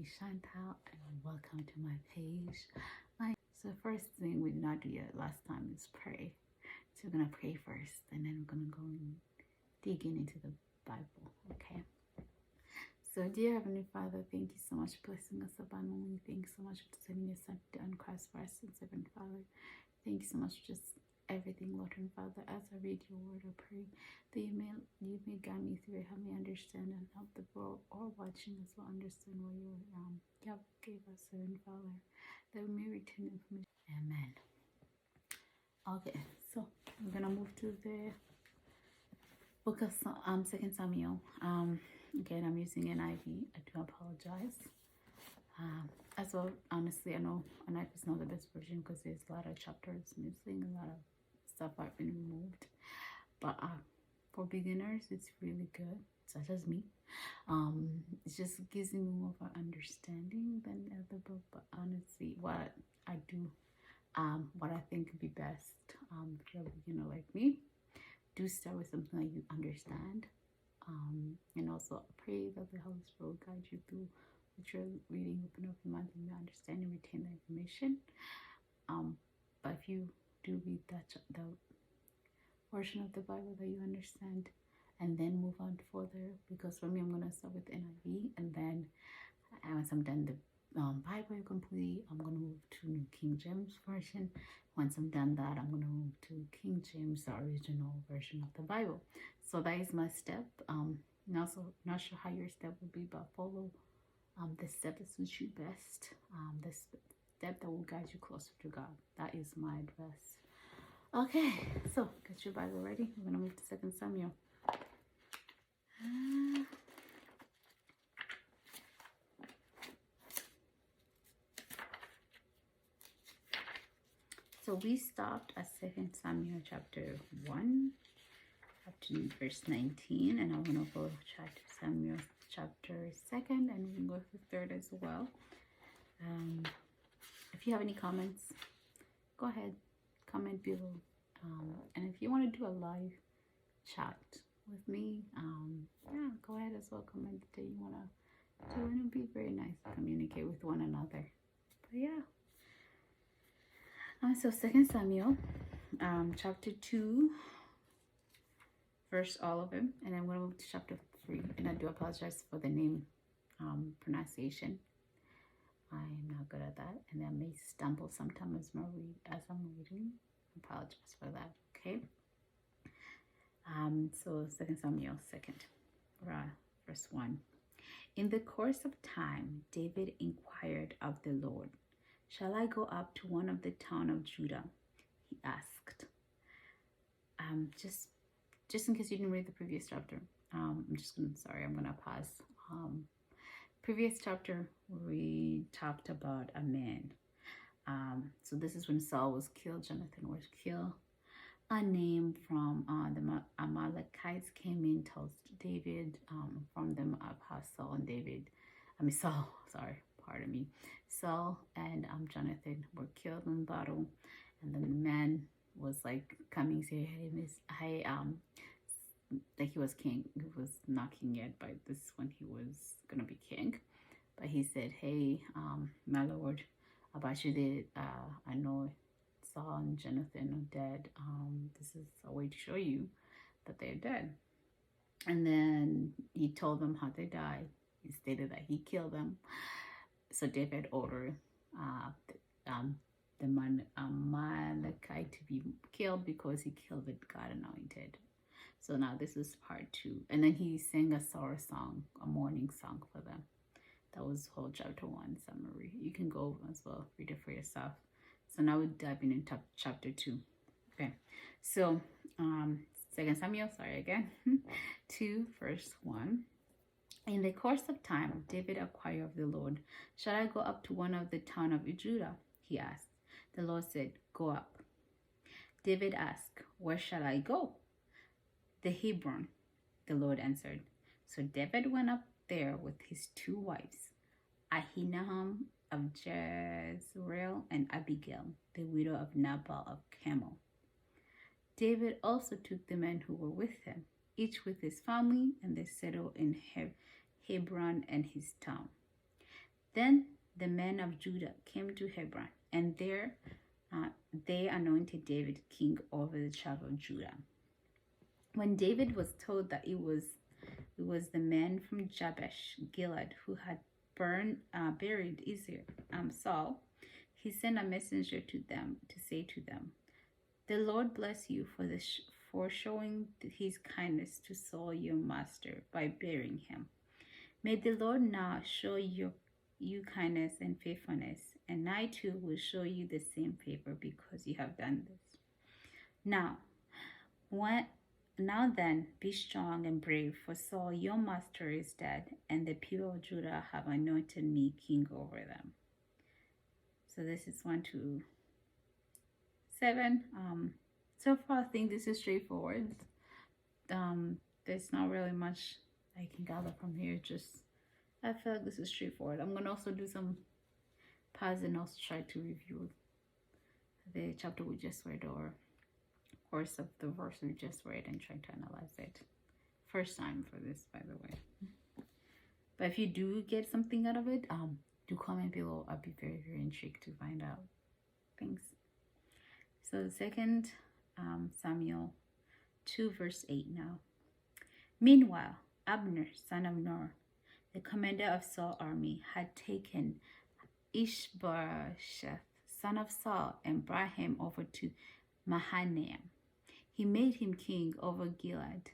is Chantal and welcome to my page. So first thing we did not do yet last time is pray. So we're gonna pray first and then we're gonna go and dig into the Bible, okay? So dear Heavenly Father, thank you so much for blessing us abundantly. Thank you so much for sending your son on Christ for us, Heavenly Father. Thank you so much for just everything, Lord and Father. As I read your word, I pray that you may guide me through it, help me understand and help the world or watching as well understand what you gave us, Heavenly Father, that we may retain information. Amen. Okay, so I'm gonna move to the book of Second Samuel. Again, I'm using NIV. I do apologize. As well, honestly, I know NIV is not the best version because there's a lot of chapters missing, a lot of stuff have been removed. But for beginners, it's really good, such as me. It just gives me more of an understanding than the other book. But honestly, what I do, what I think would be best if you're a beginner like me, do start with something that you understand. And also pray that the Holy Spirit will guide you through what you're reading, open up your mind and you understand and retain the information. But if you do read the portion of the Bible that you understand and then move on further, because for me I'm going to start with NIV and then once I'm done the Bible completely, I'm going to move to New King James Version. Once I'm done that, I'm going to move to King James, the original version of the Bible. So that is my step. Not sure how your step will be, but follow the step that suits you best. The step that will guide you closer to God. That is my advice. Okay, so get your Bible ready. We're going to move to 2 Samuel. So we stopped at 2 Samuel chapter 1 up to verse 19, and I'm going to go chapter Samuel chapter 2, and we can go to 3rd as well. If you have any comments, go ahead, comment below. And if you want to do a live chat with me, yeah, go ahead as well, comment that you want to do, and it'll be very nice to communicate with one another. But yeah. So 2 Samuel, chapter 2, verse all of them, and I'm going to move to chapter 3. And I do apologize for the name pronunciation. I'm not good at that, and I may stumble sometimes as I'm reading. I apologize for that. Okay. So 2 Samuel 2nd, verse 1. In the course of time, David inquired of the Lord, "Shall I go up to one of the town of Judah?" he asked. Just in case you didn't read the previous chapter, I'm gonna pause. Previous chapter we talked about a man. So this is when Saul was killed, Jonathan was killed. A name from the Amalekites came in, told David from them of how Saul and Jonathan were killed in battle, and then the man was like coming say, hey, like he was king. He was not king yet, but this is when he was gonna be king. But he said, hey, my lord, about you did I know Saul and Jonathan are dead. This is a way to show you that they're dead. And then he told them how they died. He stated that he killed them. So David ordered the Amalekite to be killed because he killed the God anointed. So now this is part 2. And then he sang a sorrow song, a mourning song for them. That was whole chapter 1 summary. You can go as well, read it for yourself. So now we're diving into chapter 2. Okay, so 2 Samuel, 2 verse 1. In the course of time, David inquired of the Lord, "Shall I go up to one of the town of Judah?" he asked. The Lord said, "Go up." David asked, "Where shall I go?" "The Hebron," the Lord answered. So David went up there with his 2 wives, Ahinoam of Jezreel and Abigail, the widow of Nabal of Carmel. David also took the men who were with him, each with his family, and they settled in Hebron and his town. Then the men of Judah came to Hebron, and there they anointed David king over the tribe of Judah. When David was told that it was the men from Jabesh Gilead who had buried Saul, he sent a messenger to them to say to them, "The Lord bless you for showing his kindness to Saul your master by burying him. May the Lord now show you kindness and faithfulness, and I too will show you the same favor because you have done this. Now then, be strong and brave, for Saul your master is dead, and the people of Judah have anointed me king over them." So this is 1 to 7. So far I think this is straightforward. There's not really much I can gather from here. I feel like this is straightforward. I'm gonna also do some pause and also try to review the chapter we just read, or course of the verse we just read, and try to analyze it. First time for this, by the way. But if you do get something out of it, do comment below. I'll be very, very intrigued to find out things. So the second Samuel 2 verse 8 now. Meanwhile, Abner, son of Ner, the commander of Saul's army, had taken Ishbosheth, son of Saul, and brought him over to Mahanaim. He made him king over Gilead,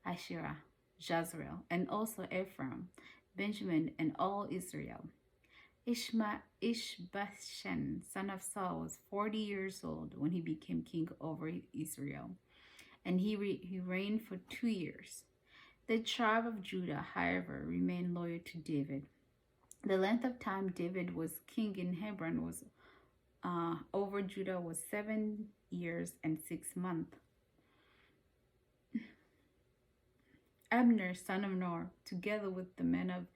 Asherah, Jezreel, and also Ephraim, Benjamin, and all Israel. Ishbosheth, son of Saul, was 40 years old when he became king over Israel, and he reigned for 2 years. The tribe of Judah, however, remained loyal to David. The length of time David was king in Hebron was over Judah was 7 years and 6 months. Abner, son of Ner, together with the men of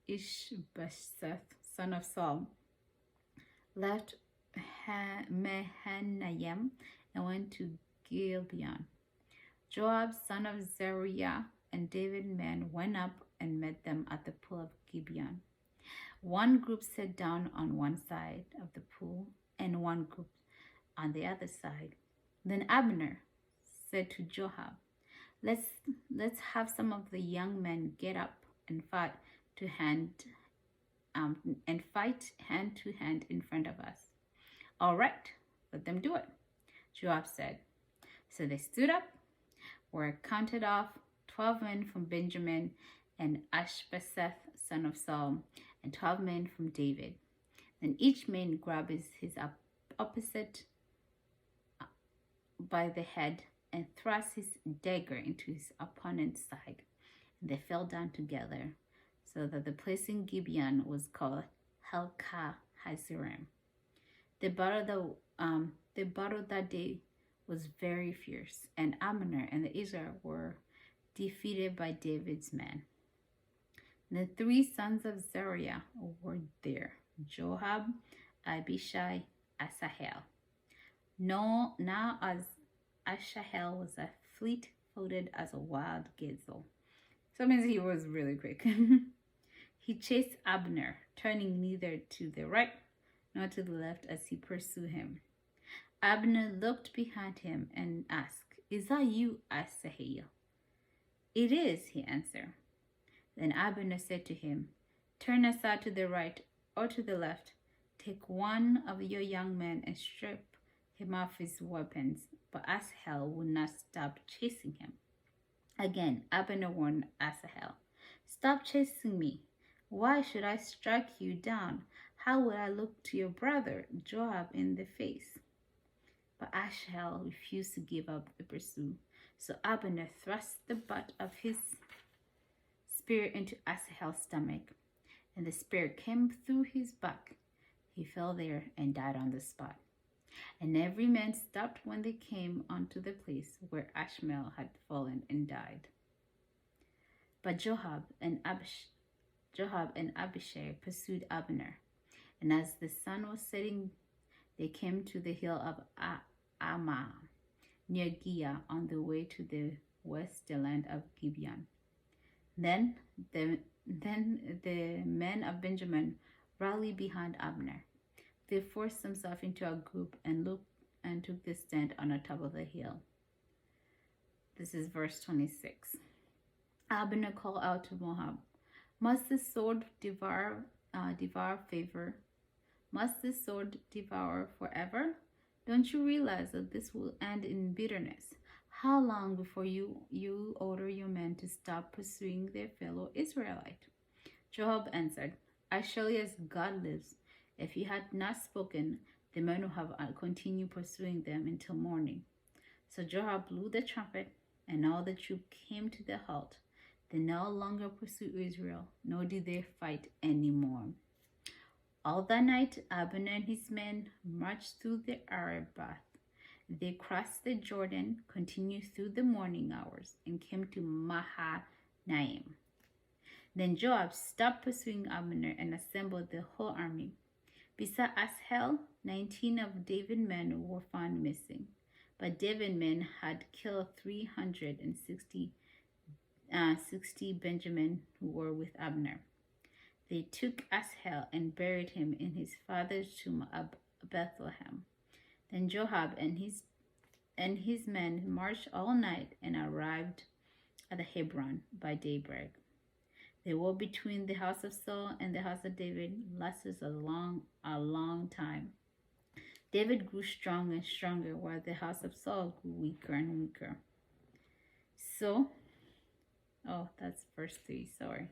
Ishbosheth, son of Saul, left Mahanaim and went to Gibeon. Joab, son of Zeruiah, and David's men went up and met them at the pool of Gibeon. One group sat down on one side of the pool, and one group on the other side. Then Abner said to Joab, Let's have some of the young men get up and fight hand to hand in front of us. All right, let them do it, Joab said. So they stood up, were counted off, 12 men from Benjamin, and Ishbosheth, son of Saul, and 12 men from David. Then each man grabbed his opposite by the head and thrust his dagger into his opponent's side, and they fell down together, so that the place in Gibeon was called Helkah Hazerim. The battle that day was very fierce, and Abner and the Israel were defeated by David's men. The 3 sons of Zeruiah were there: Joab, Abishai, Asahel. Now as Asahel was as fleet-footed as a wild gazelle. So it means he was really quick. He chased Abner, turning neither to the right nor to the left as he pursued him. Abner looked behind him and asked, "Is that you, Asahel?" "It is," he answered. Then Abner said to him, "Turn aside to the right or to the left. Take one of your young men and strip him of his weapons." But Asahel would not stop chasing him. Again, Abner warned Asahel, "Stop chasing me. Why should I strike you down? How would I look to your brother Joab in the face?" But Asahel refused to give up the pursuit. So Abner thrust the butt of his spear into Asahel's stomach, and the spear came through his back. He fell there and died on the spot. And every man stopped when they came unto the place where Ashmael had fallen and died. But Joab and Abishai pursued Abner, and as the sun was setting, they came to the hill of Ammah, near Giah, on the way to the west, the land of Gibeon. Then the men of Benjamin rallied behind Abner. They forced themselves into a group and took their stand on the top of the hill. This is verse 26. Abner called out to Moab, "Must this sword devour favor? Must this sword devour forever? Don't you realize that this will end in bitterness? How long before you order your men to stop pursuing their fellow Israelite?" Joab answered, "As surely as God lives, if you had not spoken, the men would have continued pursuing them until morning." So Joab blew the trumpet, and all the troops came to the halt. They no longer pursued Israel, nor did they fight any more. All that night, Abner and his men marched through the Arabah. They crossed the Jordan, continued through the morning hours, and came to Mahanaim. Then Joab stopped pursuing Abner and assembled the whole army. Beside Asahel, 19 of David's men were found missing, but David's men had killed 360 Benjamin who were with Abner. They took Asahel and buried him in his father's tomb at Bethlehem. Then Joab and his men marched all night and arrived at the Hebron by daybreak. The war between the house of Saul and the house of David lasted a long time. David grew stronger and stronger, while the house of Saul grew weaker and weaker. So, that's verse 3, sorry.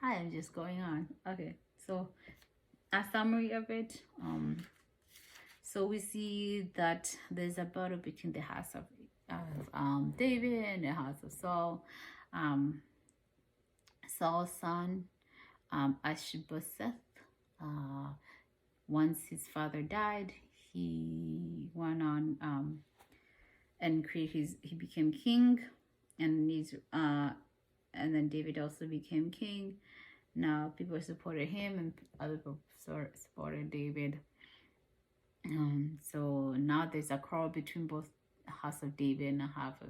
I am just going on. Okay, so a summary of it. So we see that there's a battle between the house of David and the house of Saul. Saul's son, Ishbosheth, once his father died, he went on and he became king, and then David also became king. Now people supported him, and other people supported David. So now there's a quarrel between both house of David and half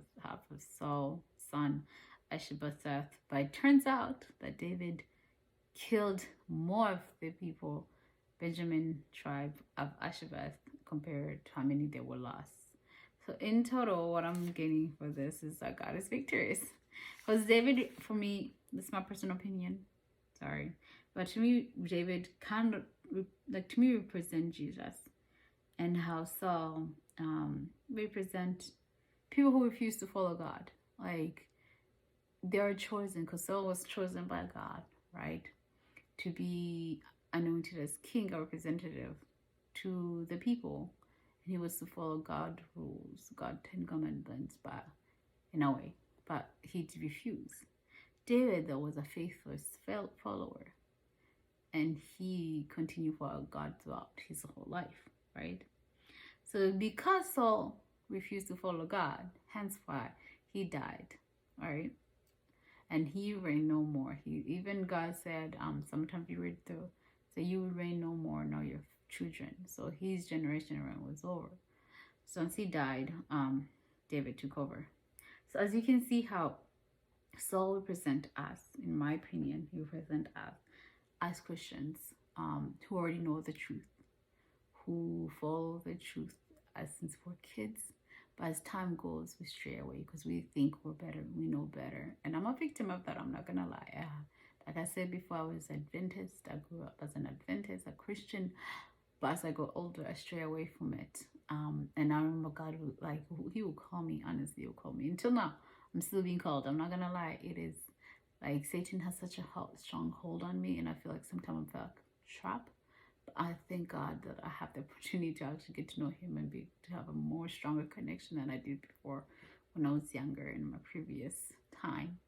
of Saul's son Ishbosheth. But it turns out that David killed more of the people, Benjamin tribe of Ishbosheth, compared to how many they were lost. So in total, what I'm getting for this is that God is victorious. Because David, for me, this is my personal opinion, sorry, but to me, David kind of, to me, represent Jesus, and how Saul represent people who refuse to follow God. Like, they are chosen, because Saul was chosen by God, right, to be anointed as king, a representative to the people. And he was to follow God rules, God 10 commandments, but in a way, but he refused. David, though, was a faithless follower, and he continued for God throughout his whole life, right? So because Saul refused to follow God, hence why he died, right? And he reigned no more. Even God said, sometimes you read through, so you will reign no more, nor your children. So his generation reign was over. So once he died, David took over. So as you can see how Saul represent us, in my opinion, he represent us as Christians, who already know the truth, who follow the truth since we're kids. But as time goes, we stray away because we think we're better, we know better. And I'm a victim of that, I'm not gonna lie. Like I said before, I was Adventist. I grew up as an Adventist, a Christian. But as I got older, I stray away from it. And I remember God would, he would call me, honestly, he would call me. Until now, I'm still being called. I'm not gonna lie. It is like Satan has such a strong hold on me, and I feel like sometimes I'm like trapped. But I thank God that I have the opportunity to actually get to know him and to have a more stronger connection than I did before when I was younger in my previous time.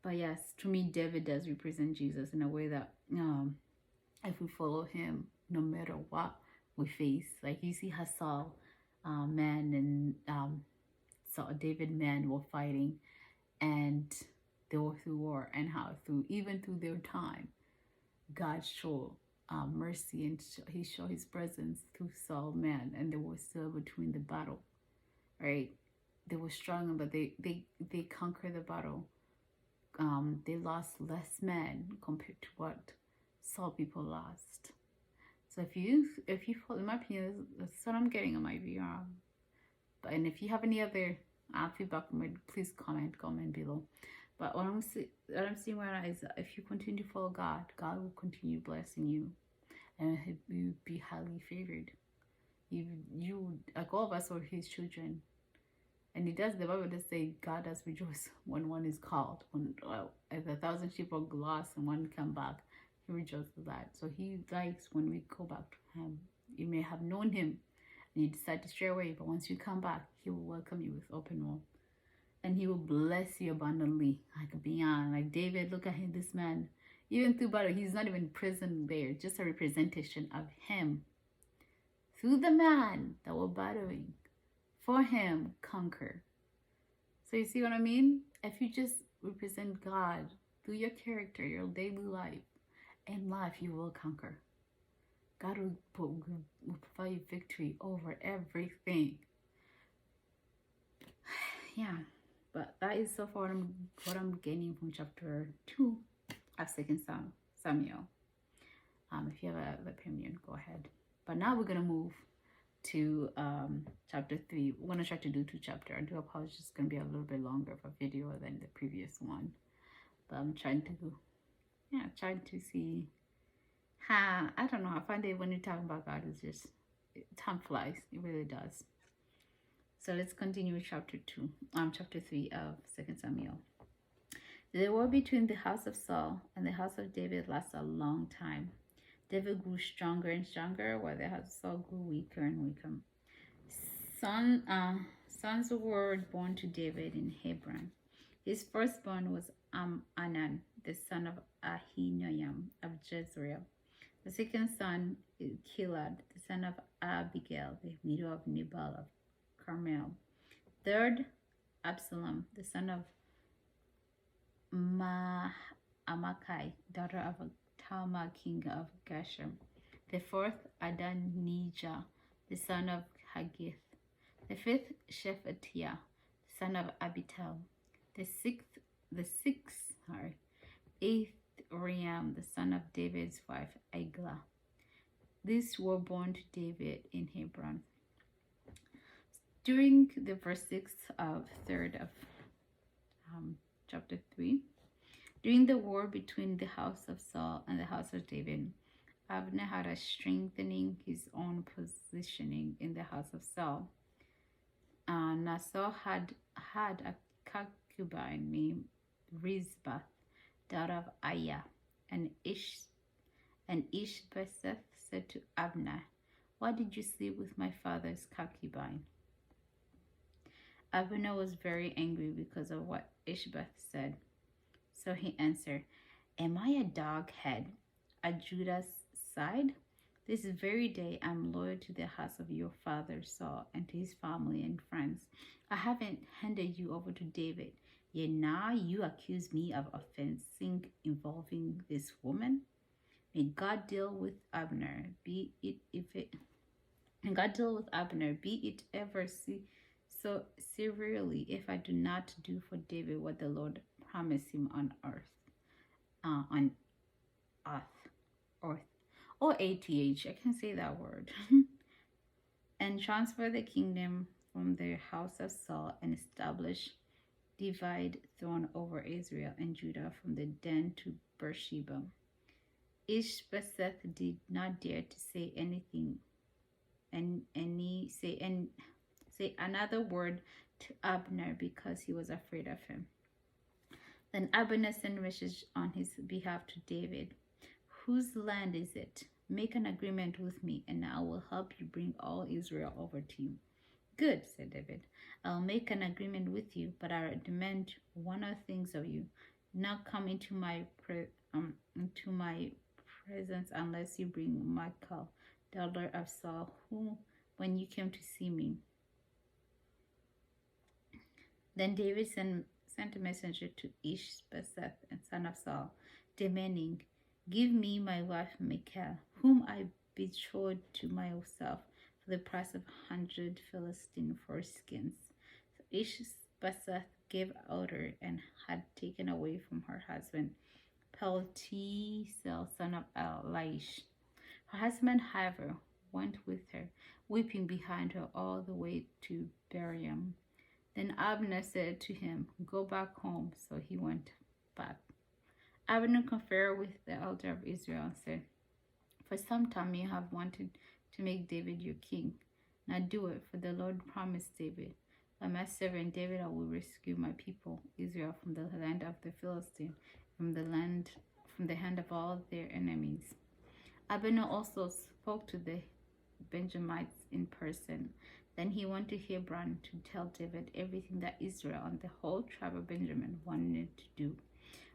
But yes, to me, David does represent Jesus in a way that if we follow him, no matter what we face, like you see how Saul man and David men were fighting, and they were through war, and how even through their time, God showed mercy, and he showed his presence through Saul men, and they were still between the battle, right? They were strong, but they conquered the battle. They lost less men compared to what Saul people lost. So if you follow, in my opinion, that's what I'm getting on my VR. But and if you have any other feedback, please comment below. But what I'm seeing right now is that if you continue to follow God, God will continue blessing you, and you will be highly favored. You like all of us are His children, and He does. The Bible does say God does rejoice when one is called. When if 1,000 sheep are lost and one come back, He rejoices with that. So He likes when we go back to Him. You may have known Him, and you decide to stray away, but once you come back, He will welcome you with open arms. And He will bless you abundantly, like beyond. Like David, look at him, this man. Even through battle, he's not even in prison there. Just a representation of him. Through the man that were battling, for him, conquer. So you see what I mean? If you just represent God through your character, your daily life, in life, you will conquer. God will provide you victory over everything. Yeah. But that is so far what I'm gaining from chapter 2 of 2 Samuel. If you have an opinion, go ahead. But now we're going to move to chapter 3. We're going to try to do 2 chapters. I do apologize, it's going to be a little bit longer of a video than the previous one. But I'm trying to see how, I don't know, I find that when you talk about God, it's just, time flies. It really does. So let's continue with chapter 3 of 2 Samuel. The war between the house of Saul and the house of David lasted a long time. David grew stronger and stronger, while the house of Saul grew weaker and weaker. Sons were born to David in Hebron. His firstborn was Amnon, the son of Ahinoam of Jezreel. The second son is Gilad, the son of Abigail, the widow of Nabal of Carmel. Third, Absalom, the son of Amakai, daughter of Talmai, king of Geshur. The fourth, Adonijah, the son of Haggith. The fifth, Shephatiah, the son of Abital. Eighth, Uriam, the son of David's wife, Eglah. These were born to David in Hebron. During the verse 6 of 3rd of chapter 3, during the war between the house of Saul and the house of David, Abner had a strengthening his own positioning in the house of Saul. Now Saul had a concubine named Rizbah, daughter of Aiah, and Ishbosheth said to Abner, "Why did you sleep with my father's concubine?" Abner was very angry because of what Ishbosheth said. So he answered, "Am I a dog head at Judah's side? This very day I'm loyal to the house of your father Saul and to his family and friends. I haven't handed you over to David, yet now you accuse me of offensing involving this woman. May God deal with Abner, be it ever so severely if I do not do for David what the Lord promised him on earth, O-A-T-H, I can't say that word, and transfer the kingdom from the house of Saul and establish divide throne over Israel and Judah from the Dan to Beersheba." Ishbosheth did not dare to say anything say another word to Abner because he was afraid of him. Then Abner sent a message on his behalf to David. "Whose land is it? Make an agreement with me, and I will help you bring all Israel over to you." "Good," said David. "I'll make an agreement with you, but I demand one of things of you. Not come into my presence unless you bring Michal, daughter of Saul, who, when you came to see me." Then David sent a messenger to Ishbosheth, son of Saul, demanding, "Give me my wife Michal, whom I betrothed to myself for the price of 100 Philistine foreskins." So Ishbosheth gave order and had taken away from her husband Paltiel, son of Laish. Her husband, however, went with her, weeping behind her all the way to Beriam. Then Abner said to him, "Go back home." So he went back. Abner conferred with the elder of Israel and said, "For some time you have wanted to make David your king. Now do it, for the Lord promised David, 'By my servant David I will rescue my people Israel from the land of the Philistines, from the hand of all their enemies.'" Abner also spoke to the Benjamites in person. Then he went to Hebron to tell David everything that Israel and the whole tribe of Benjamin wanted to do.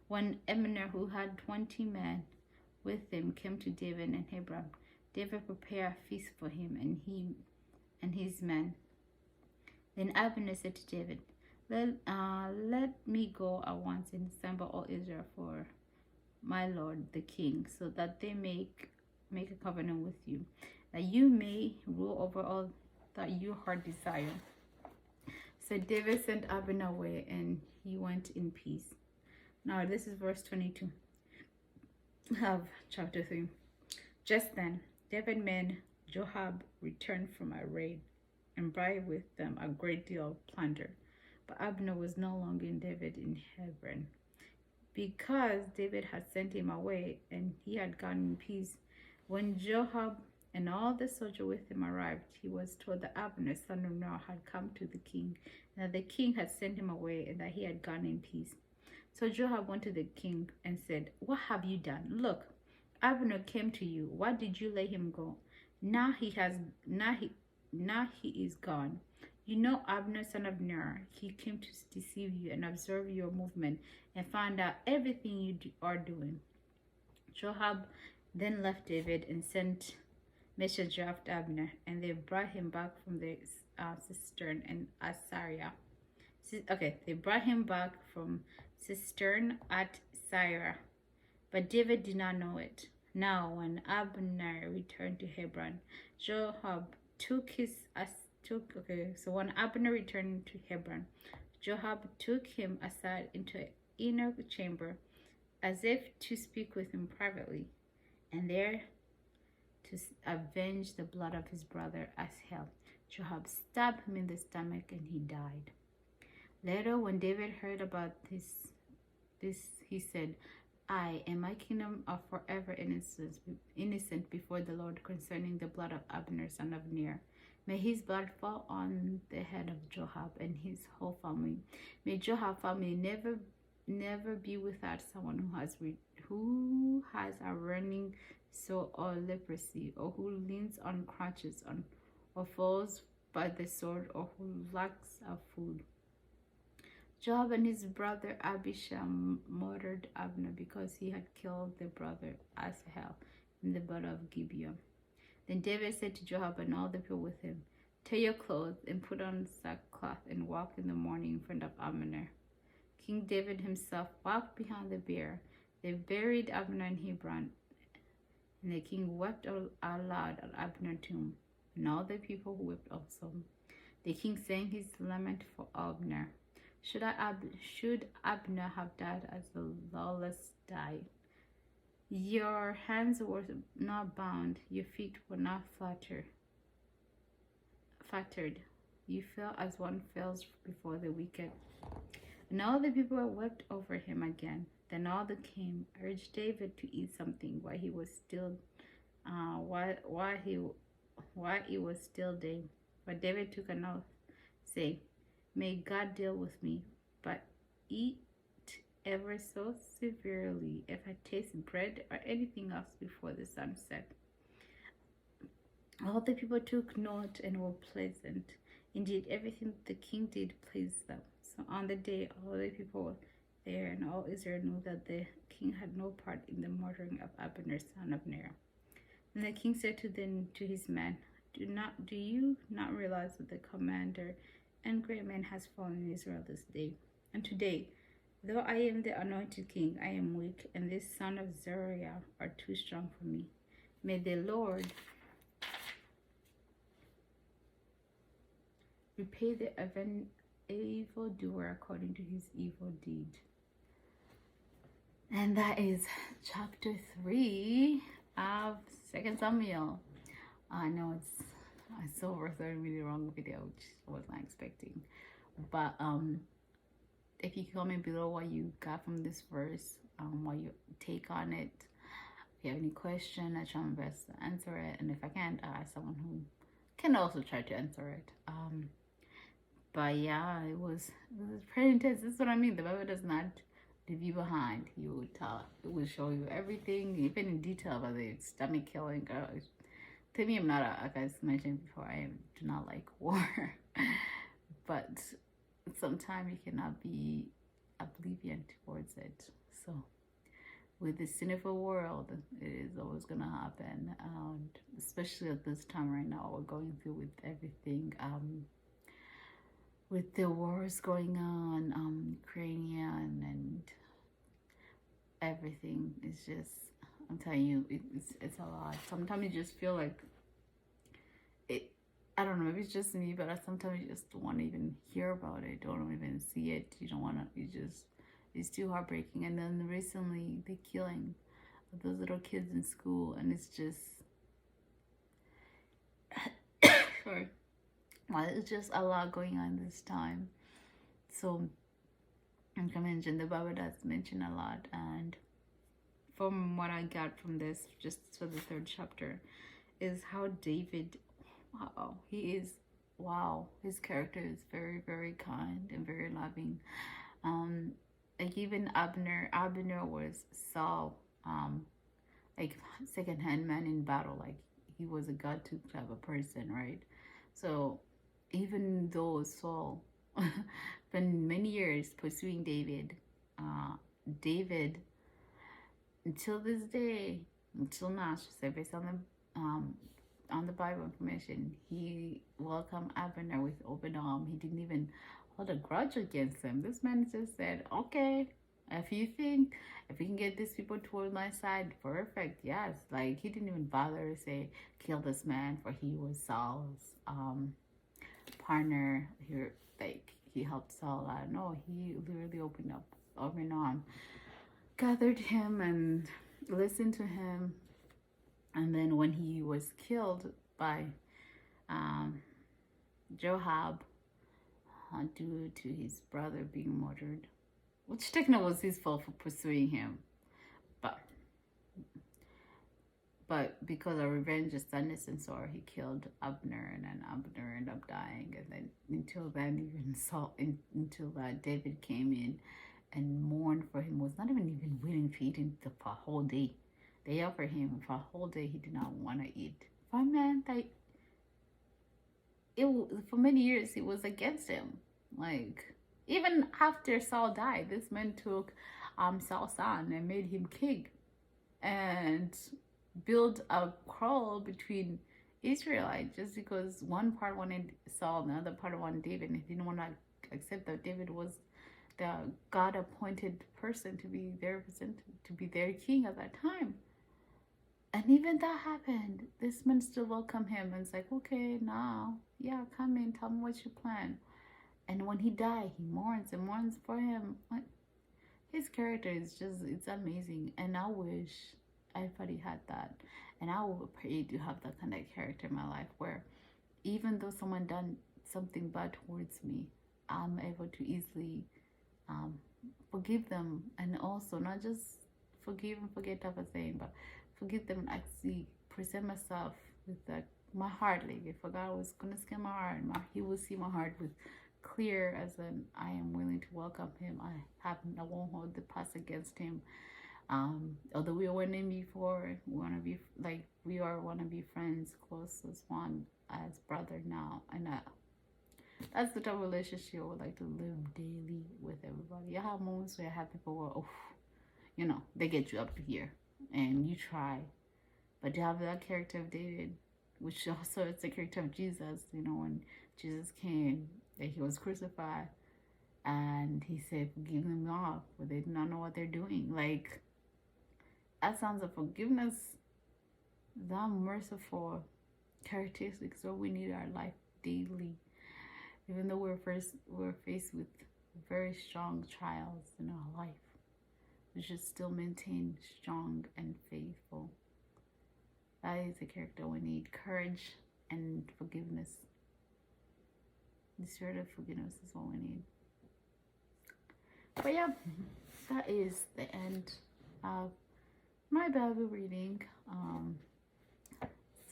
When Abner, who had 20 men with him, came to David in Hebron, David prepared a feast for him and his men. Then Abner said to David, let me go at once and assemble all Israel for my lord the king, so that they make a covenant with you, that you may rule over all that your heart desire. So David sent Abner away, and he went in peace. Now this is verse 22 of chapter 3. Just then David made Joab return from a raid and brought with them a great deal of plunder. But Abner was no longer in David in Hebron, because David had sent him away, and he had gone in peace. When Joab and all the soldiers with him arrived, he was told that Abner, son of Ner, had come to the king, and that the king had sent him away, and that he had gone in peace. So Joab went to the king and said, "What have you done? Look, Abner came to you. Why did you let him go? Now he is gone. You know Abner, son of Ner. He came to deceive you and observe your movement and find out everything you are doing." Joab then left David and sent messenger after Abner, and they brought him back from the cistern in Asariah. They brought him back from cistern at Syria, but David did not know it. Now, when Abner returned to Hebron, when Abner returned to Hebron, Joab took him aside into an inner chamber, as if to speak with him privately, and there to avenge the blood of his brother Asahel, Joab stabbed him in the stomach, and he died. Later, when David heard about this, he said, "I and my kingdom are forever innocent before the Lord concerning the blood of Abner, son of Ner. May his blood fall on the head of Joab and his whole family. May Joab's family never be without someone who has a running sore or leprosy, or who leans on crutches, or falls by the sword, or who lacks of food." Joab and his brother Abishai murdered Abner because he had killed their brother Asahel in the battle of Gibeon. Then David said to Joab and all the people with him, "Tear your clothes and put on sackcloth and walk in the morning in front of Abner." King David himself walked behind the bier. They buried Abner in Hebron, and the king wept aloud at Abner's tomb, and all the people wept also. The king sang his lament for Abner. Should Abner have died as the lawless died? Your hands were not bound, your feet were not flattered. You fell as one falls before the wicked. And all the people wept over him again. Then all the king urged David to eat something while it was still day. But David took an oath, saying, "May God deal with me, but eat ever so severely if I taste bread or anything else before the sun set." All the people took note and were pleasant. Indeed, everything the king did pleased them. So on the day, all the people were there, and all Israel knew that the king had no part in the murdering of Abner, son of Ner. And the king said to his men, Do you not realize that the commander and great man has fallen in Israel this day? And today, though I am the anointed king, I am weak, and this son of Zeruiah are too strong for me. May the Lord repay the evildoer according to his evil deed. And that is chapter 3 of Second Samuel. I know it's over 30-minute long video, which I was not expecting. But if you comment below what you got from this verse, what you take on it. If you have any question, I try my best to answer it. And if I can't, I ask someone who can also try to answer it. But yeah, it was pretty intense. This is what I mean. The Bible does not leave you behind. You will tell. It will show you everything, even in detail, about the stomach killing. Girl, to me, I'm not like I mentioned before, I do not like war. But sometimes you cannot be oblivion towards it. So with the sinful world, it is always gonna happen. Especially at this time right now, we're going through with everything. With the wars going on, Ukrainian and everything, it's just, I'm telling you, it's a lot. Sometimes you just feel like it. I don't know, maybe it's just me, but sometimes you just don't want to even hear about it. Don't even see it. You don't want to. You just, it's too heartbreaking. And then recently, the killing of those little kids in school, and it's just, sorry. Well, it's just a lot going on this time. So, like I mentioned, the Bible does mention a lot, and from what I got from this, just for the 3rd chapter, is how David, his character is very, very kind and very loving. Like even Abner was Saul, like second-hand man in battle, like he was a god type of person, right? So even though Saul spent many years pursuing David, David, until this day, until now, based on the Bible information, he welcomed Abner with open arms. He didn't even hold a grudge against him. This man just said, okay, if you think, if we can get these people toward my side, perfect, yes. Like, he didn't even bother to say, kill this man, for he was Saul's partner. He helped Saul out. No, he literally opened up, open arm, gathered him and listened to him. And then when he was killed by Joab, due to his brother being murdered, which technically was his fault for pursuing him, but because of revenge, sadness, and sorrow, he killed Abner, and then Abner ended up dying. And then until then, even until David came in and mourned for him, was not even willing to eat for a whole day. They offered him for a whole day. He did not want to eat. For a man that for many years he was against him. Like even after Saul died, this man took Saul's son and made him king, and build a quarrel between Israelites just because one part wanted Saul and the other part wanted David, and he didn't want to accept that David was the God-appointed person to be their king at that time. And even that happened. This man still welcomed him and it's like, okay, now, yeah, come in, tell me what you plan. And when he died, he mourns and mourns for him. His character is just, it's amazing. And I wish everybody had that. And I would pray to have that kind of character in my life where even though someone done something bad towards me, I'm able to easily forgive them, and also not just forgive and forget type of thing, but forgive them and actually present myself with my heart. Like if God was gonna scan my heart, He will see my heart with clear, as in I am willing to welcome Him. I won't hold the past against Him. Although we were named before, we want to be friends, close as one, as brother now, and that's the type of relationship I would like to live daily with everybody. I have moments where I have people where, they get you up to here, and you try, but to have that character of David, which also is the character of Jesus, when Jesus came, that He was crucified, and He said, forgive them all, for they do not know what they're doing. Like, that sounds of forgiveness, that merciful characteristics what we need in our life daily. Even though we're faced with very strong trials in our life, we should still maintain strong and faithful. That is the character we need. Courage and forgiveness. The spirit of forgiveness is what we need. But yeah, that is the end of my Bible reading.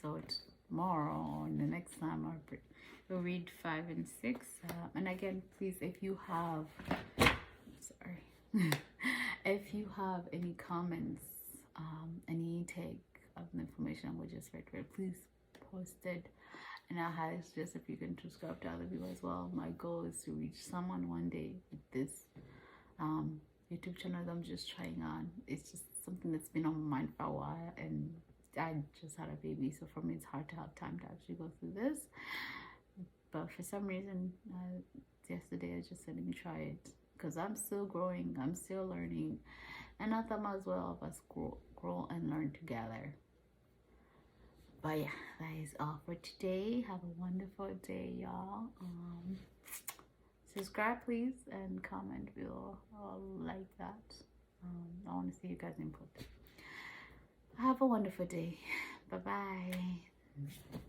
So tomorrow or the next time I'll read 5 and 6. And again, please, if you have, sorry, if you have any comments, any take of the information we just read, please post it. And I highly suggest if you can subscribe to other people as well. My goal is to reach someone one day with this YouTube channel that I'm just trying on. It's just something that's been on my mind for a while, and I just had a baby, so for me it's hard to have time to actually go through this. But for some reason, yesterday I just said, let me try it, because I'm still growing, I'm still learning, and I thought might as well of us grow and learn together. But yeah, that is all for today. Have a wonderful day, y'all. Subscribe please and comment below. I'll like that. I want to see you guys' input. Have a wonderful day. Bye bye.